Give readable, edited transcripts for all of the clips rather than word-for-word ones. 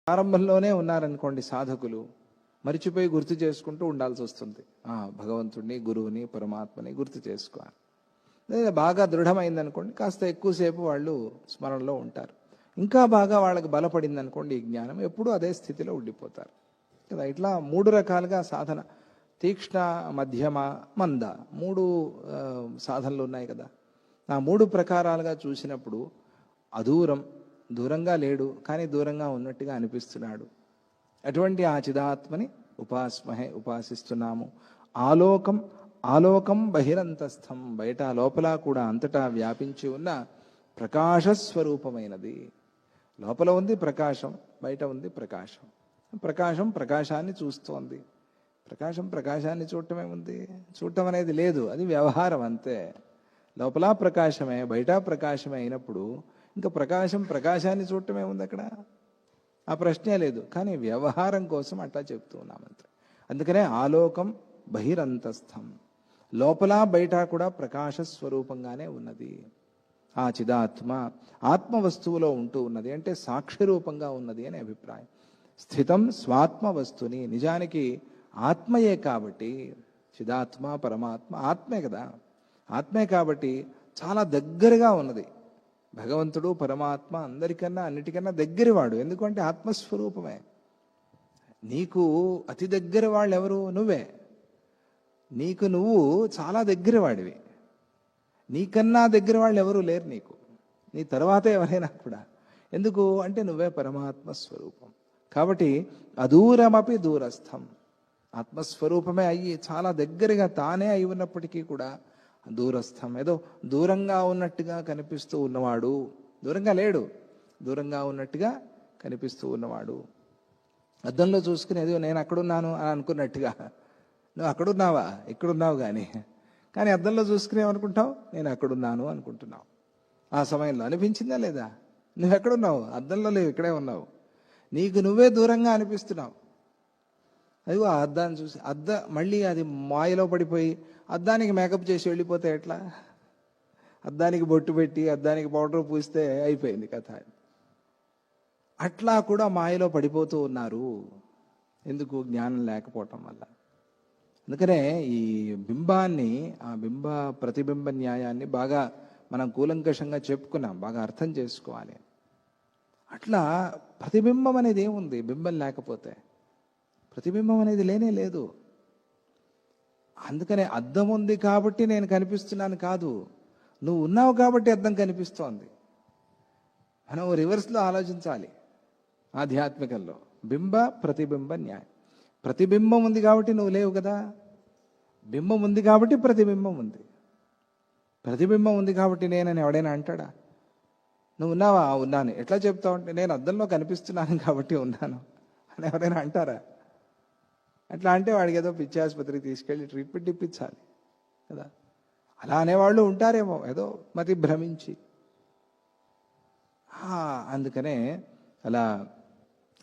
ప్రారంభంలోనే ఉన్నారనుకోండి సాధకులు, మరిచిపోయి గుర్తు చేసుకుంటూ ఉండాల్సి వస్తుంది. భగవంతుడిని, గురువుని, పరమాత్మని గుర్తు చేసుకోవాలి. లేదా బాగా దృఢమైందనుకోండి, కాస్త ఎక్కువసేపు వాళ్ళు స్మరణలో ఉంటారు. ఇంకా బాగా వాళ్ళకి బలపడింది అనుకోండి ఈ జ్ఞానం, ఎప్పుడూ అదే స్థితిలో ఉండిపోతారు కదా. ఇట్లా 3 రకాలుగా సాధన, తీక్ష్ణ, మధ్యమ, మంద, 3 సాధనలు ఉన్నాయి కదా. ఆ 3 ప్రకారాలుగా చూసినప్పుడు అదూరం, దూరంగా లేడు కానీ దూరంగా ఉన్నట్టుగా అనిపిస్తున్నాడు. అటువంటి ఆ చిదాత్మని ఉపాసిస్తున్నాము. ఆలోకం, ఆలోకం బహిరంతస్థం, బయట లోపల కూడా అంతటా వ్యాపించి ఉన్న ప్రకాశస్వరూపమైనది. లోపల ఉంది ప్రకాశం, బయట ఉంది ప్రకాశం. ప్రకాశం ప్రకాశాన్ని చూస్తోంది. ప్రకాశం ప్రకాశాన్ని చూడటమే ఉంది, చూడటం అనేది లేదు, అది వ్యవహారం అంతే. లోపల ప్రకాశమే, బయట ప్రకాశమే అయినప్పుడు ఇంకా ప్రకాశం ప్రకాశాన్ని చూడటమే ఉంది అక్కడ, ఆ ప్రశ్నే లేదు. కానీ వ్యవహారం కోసం అట్లా చెప్తూ ఉన్నామంతే. అందుకనే ఆలోకం బహిరంతస్థం, లోపల బయట కూడా ప్రకాశ స్వరూపంగానే ఉన్నది. ఆ చిదాత్మ ఆత్మ వస్తువులో ఉంటూ ఉన్నది అంటే సాక్షి రూపంగా ఉన్నది అనే అభిప్రాయం. స్థితం స్వాత్మ వస్తుని, నిజానికి ఆత్మయే కాబట్టి, చిదాత్మ పరమాత్మ ఆత్మే కదా, ఆత్మే కాబట్టి చాలా దగ్గరగా ఉన్నది. భగవంతుడు పరమాత్మ అందరికన్నా అన్నిటికన్నా దగ్గరవాడు, ఎందుకంటే ఆత్మస్వరూపమే. నీకు అతి దగ్గర వాళ్ళు ఎవరు? నువ్వే. నీకు నువ్వు చాలా దగ్గరవాడివి. నీకన్నా దగ్గర వాళ్ళు ఎవరు లేరు నీకు, నీ తర్వాత ఎవరైనా కూడా. ఎందుకు అంటే నువ్వే పరమాత్మ స్వరూపం కాబట్టి అదూరమపి దూరస్థం, ఆత్మస్వరూపమే అయ్యి చాలా దగ్గరగా తానే అయి ఉన్నప్పటికీ కూడా దూరస్థం, ఏదో దూరంగా ఉన్నట్టుగా కనిపిస్తూ ఉన్నవాడు. దూరంగా లేడు, దూరంగా ఉన్నట్టుగా కనిపిస్తూ ఉన్నవాడు. అద్దంలో చూసుకుని ఏదో నేను అక్కడున్నాను అని అనుకున్నట్టుగా, నువ్వు అక్కడున్నావా? ఇక్కడున్నావు కానీ అద్దంలో చూసుకుని ఏమనుకుంటావు? నేను అక్కడున్నాను అనుకుంటున్నావు. ఆ సమయంలో అనిపించిందా లేదా? నువ్వు ఎక్కడున్నావు? అద్దంలో లేవు, ఇక్కడే ఉన్నావు. నీకు నువ్వే దూరంగా అనిపిస్తున్నావు. అదిగో ఆ అద్దాన్ని చూసి మళ్ళీ అది మాయలో పడిపోయి అద్దానికి మేకప్ చేసి వెళ్ళిపోతే ఎట్లా? అద్దానికి బొట్టు పెట్టి అద్దానికి పౌడర్ పూస్తే అయిపోయింది కథ. అట్లా కూడా మాయలో పడిపోతూ ఉన్నారు. ఎందుకు? జ్ఞానం లేకపోవటం వల్ల. అందుకనే ఈ బింబాన్ని, ఆ ప్రతిబింబ న్యాయాన్ని బాగా మనం కూలంకషంగా చెప్పుకున్నాం, బాగా అర్థం చేసుకోవాలి. అట్లా ప్రతిబింబం అనేది ఏముంది బింబం లేకపోతే? ప్రతిబింబం అనేది లేనే లేదు. అందుకనే అద్దం ఉంది కాబట్టి నేను కనిపిస్తున్నాను కాదు, నువ్వు ఉన్నావు కాబట్టి అద్దం కనిపిస్తోంది. మనం రివర్స్లో ఆలోచించాలి. ఆధ్యాత్మికంలో బింబ ప్రతిబింబ న్యాయం. ప్రతిబింబం ఉంది కాబట్టి నువ్వు లేవు కదా, బింబం ఉంది కాబట్టి ప్రతిబింబం ఉంది. ప్రతిబింబం ఉంది కాబట్టి నేనని ఎవడైనా అంటాడా? నువ్వు ఉన్నావా? ఉన్నాను. ఎట్లా చెప్తావు అంటే నేను అద్దంలో కనిపిస్తున్నాను కాబట్టి ఉన్నాను అని ఎవరైనా అంటారా? అట్లా అంటే వాడికి ఏదో పిచ్చి ఆసుపత్రికి తీసుకెళ్ళి ట్రీట్మెంట్ ఇప్పించాలి కదా. అలా అనేవాళ్ళు ఉంటారేమో, ఏదో మతి భ్రమించి. అందుకనే అలా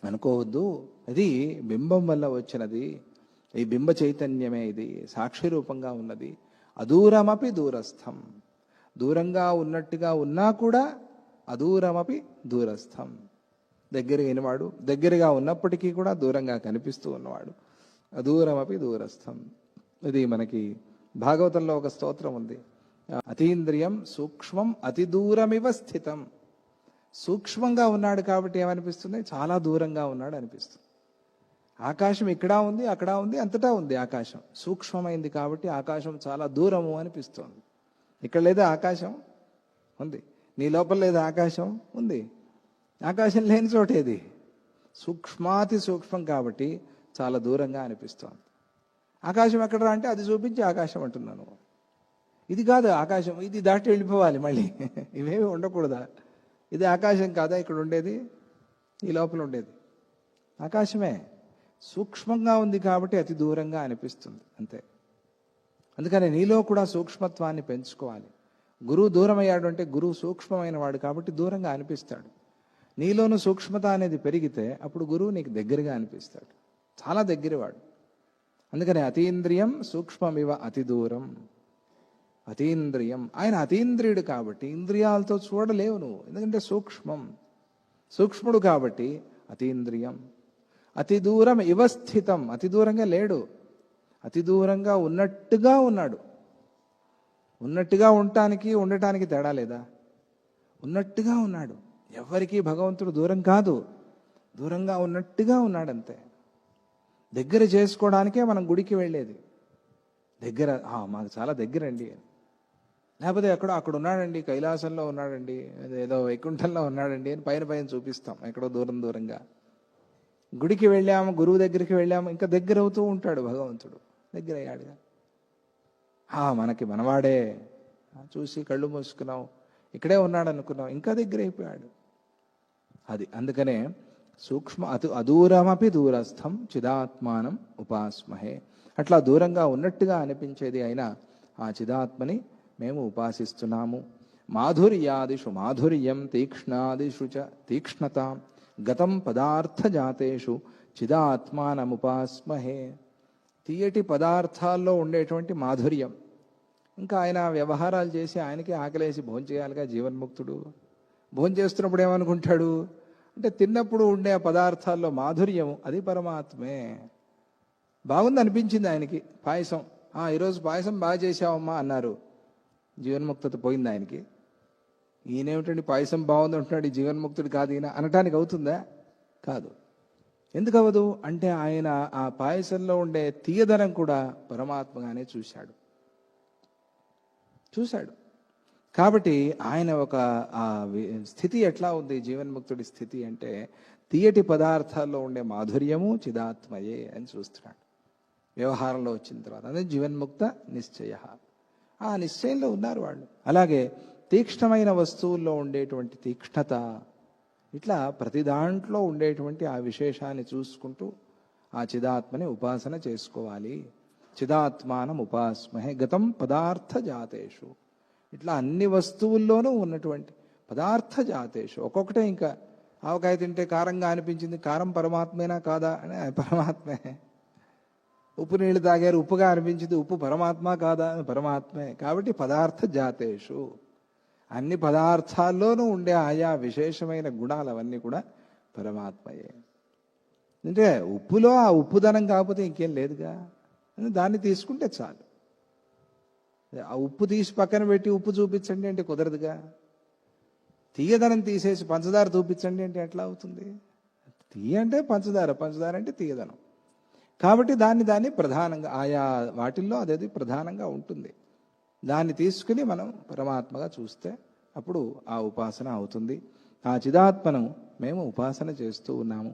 అనుకోవద్దు. ఇది బింబం వల్ల వచ్చినది, ఈ బింబ చైతన్యమే, ఇది సాక్షి రూపంగా ఉన్నది. అదూరమపి దూరస్థం, దూరంగా ఉన్నట్టుగా ఉన్నా కూడా అదూరమపి దూరస్థం, దగ్గరైనవాడు, దగ్గరగా ఉన్నప్పటికీ కూడా దూరంగా కనిపిస్తూ ఉన్నవాడు. అదూరమపి దూరస్థం. ఇది మనకి భాగవతంలో ఒక స్తోత్రం ఉంది. అతీంద్రియం సూక్ష్మం అతి దూరమివ స్థితం. సూక్ష్మంగా ఉన్నాడు కాబట్టి ఏమనిపిస్తుంది? చాలా దూరంగా ఉన్నాడు అనిపిస్తుంది. ఆకాశం ఇక్కడ ఉంది, అక్కడ ఉంది, అంతటా ఉంది ఆకాశం. సూక్ష్మమైంది కాబట్టి ఆకాశం చాలా దూరము అనిపిస్తుంది. ఇక్కడ లేదా ఆకాశం? ఉంది. నీ లోపల లేదా ఆకాశం? ఉంది. ఆకాశం లేని చోటేది? సూక్ష్మాతి సూక్ష్మం కాబట్టి చాలా దూరంగా అనిపిస్తోంది. ఆకాశం ఎక్కడరా అంటే అది చూపించి ఆకాశం అంటున్నాను. ఇది కాదు ఆకాశం, ఇది దాటి వెళ్ళిపోవాలి మళ్ళీ. ఇవేమి ఉండకూడదా? ఇది ఆకాశం కాదా ఇక్కడ ఉండేది? ఈ లోపల ఉండేది ఆకాశమే. సూక్ష్మంగా ఉంది కాబట్టి అతి దూరంగా అనిపిస్తుంది అంతే. అందుకని నీలో కూడా సూక్ష్మత్వాన్ని పెంచుకోవాలి. గురువు దూరం అయ్యాడు అంటే గురువు సూక్ష్మమైన వాడు కాబట్టి దూరంగా అనిపిస్తాడు. నీలోనూ సూక్ష్మత అనేది పెరిగితే అప్పుడు గురువు నీకు దగ్గరగా అనిపిస్తాడు, చాలా దగ్గరవాడు. అందుకని అతీంద్రియం సూక్ష్మమివ అతి దూరం. అతీంద్రియం, ఆయన అతీంద్రియుడు కాబట్టి ఇంద్రియాలతో చూడలేవు నువ్వు, ఎందుకంటే సూక్ష్మం. సూక్ష్ముడు కాబట్టి అతీంద్రియం. అతి దూరం ఇవ స్థితం, అతి దూరంగా లేడు, అతి దూరంగా ఉన్నట్టుగా ఉన్నాడు. ఉన్నట్టుగా ఉండటానికి తేడా లేదా? ఉన్నట్టుగా ఉన్నాడు. ఎవరికీ భగవంతుడు దూరం కాదు, దూరంగా ఉన్నట్టుగా ఉన్నాడంతే. దగ్గర చేసుకోవడానికే మనం గుడికి వెళ్ళేది. దగ్గర మాకు చాలా దగ్గరండి, లేకపోతే అక్కడ ఉన్నాడండి, కైలాసంలో ఉన్నాడండి, ఏదో వైకుంఠంలో ఉన్నాడండి అని పైన చూపిస్తాం, ఎక్కడో దూరంగా. గుడికి వెళ్ళాము, గురువు దగ్గరికి వెళ్ళాము, ఇంకా దగ్గర అవుతూ ఉంటాడు భగవంతుడు. దగ్గర అయ్యాడుగా. మనకి మనవాడే, చూసి కళ్ళు మూసుకున్నాం, ఇక్కడే ఉన్నాడు అనుకున్నాం, ఇంకా దగ్గర అయిపోయాడు. అది అందుకనే సూక్ష్మ అదూరమపి దూరస్థం చిదాత్మానం ఉపాస్మహే. అట్లా దూరంగా ఉన్నట్టుగా అనిపించేది అయినా ఆ చిదాత్మని మేము ఉపాసిస్తున్నాము. మాధుర్యాదిషు మాధుర్యం, తీక్ష్ణాదిషు చ తీక్ష్ణతాం, గతం పదార్థ జాతేషు చిదాత్మానముపాస్మహే. తీయటి పదార్థాల్లో ఉండేటువంటి మాధుర్యం. ఇంకా ఆయన వ్యవహారాలు చేసి ఆయనకి ఆకలేసి భోంచేయాలిగా జీవన్ముక్తుడు. భోంచేస్తున్నప్పుడు ఏమనుకుంటాడు అంటే, తిన్నప్పుడు ఉండే పదార్థాల్లో మాధుర్యం అది పరమాత్మే. బాగుంది అనిపించింది ఆయనకి పాయసం. ఈరోజు పాయసం బాగా చేసావమ్మా అన్నారు. జీవన్ముక్తత పోయింది ఆయనకి. ఈయనేమిటండి పాయసం బాగుంది అంటున్నాడు, ఈ జీవన్ముక్తుడు కాదు ఈయన అనటానికి అవుతుందా? కాదు. ఎందుకు అవ్వదు అంటే, ఆయన ఆ పాయసంలో ఉండే తీయదనం కూడా పరమాత్మగానే చూశాడు. కాబట్టి ఆయన ఒక స్థితి ఎట్లా ఉంది జీవన్ముక్తుడి స్థితి అంటే, తీయటి పదార్థాల్లో ఉండే మాధుర్యము చిదాత్మయే అని చూస్తున్నాడు వ్యవహారంలో వచ్చిన తర్వాత. అదే జీవన్ముక్త నిశ్చయ. ఆ నిశ్చయంలో ఉన్నారు వాళ్ళు. అలాగే తీక్ష్ణమైన వస్తువుల్లో ఉండేటువంటి తీక్ష్ణత, ఇట్లా ప్రతి దాంట్లో ఉండేటువంటి ఆ విశేషాన్ని చూసుకుంటూ ఆ చిదాత్మని ఉపాసన చేసుకోవాలి. చిదాత్మానం ఉపాస్మహే గతం పదార్థ జాతేషు. ఇట్లా అన్ని వస్తువుల్లోనూ ఉన్నటువంటి పదార్థ జాతేషు. ఒక్కొక్కటే. ఇంకా ఆవకాయ తింటే కారంగా అనిపించింది, కారం పరమాత్మేనా కాదా అని, పరమాత్మే. ఉప్పు నీళ్ళు తాగారు, ఉప్పుగా అనిపించింది, ఉప్పు పరమాత్మ కాదా అని, పరమాత్మే. కాబట్టి పదార్థ జాతేషు, అన్ని పదార్థాల్లోనూ ఉండే ఆయా విశేషమైన గుణాలు అవన్నీ కూడా పరమాత్మయే. అంటే ఉప్పులో ఆ ఉప్పుదనం కాకపోతే ఇంకేం లేదుగా, దాన్ని తీసుకుంటే చాలు. ఆ ఉప్పు తీసి పక్కన పెట్టి ఉప్పు చూపించండి అంటే కుదరదుగా. తీయదనం తీసేసి పంచదార చూపించండి అంటే ఎట్లా అవుతుంది? తీయ అంటే పంచదార, పంచదార అంటే తీయదనం. కాబట్టి దాన్ని ప్రధానంగా ఆయా వాటిల్లో అదేది ప్రధానంగా ఉంటుంది. దాన్ని తీసుకుని మనం పరమాత్మగా చూస్తే అప్పుడు ఆ ఉపాసన అవుతుంది. ఆ చిదాత్మను మేము ఉపాసన చేస్తూ ఉన్నాము.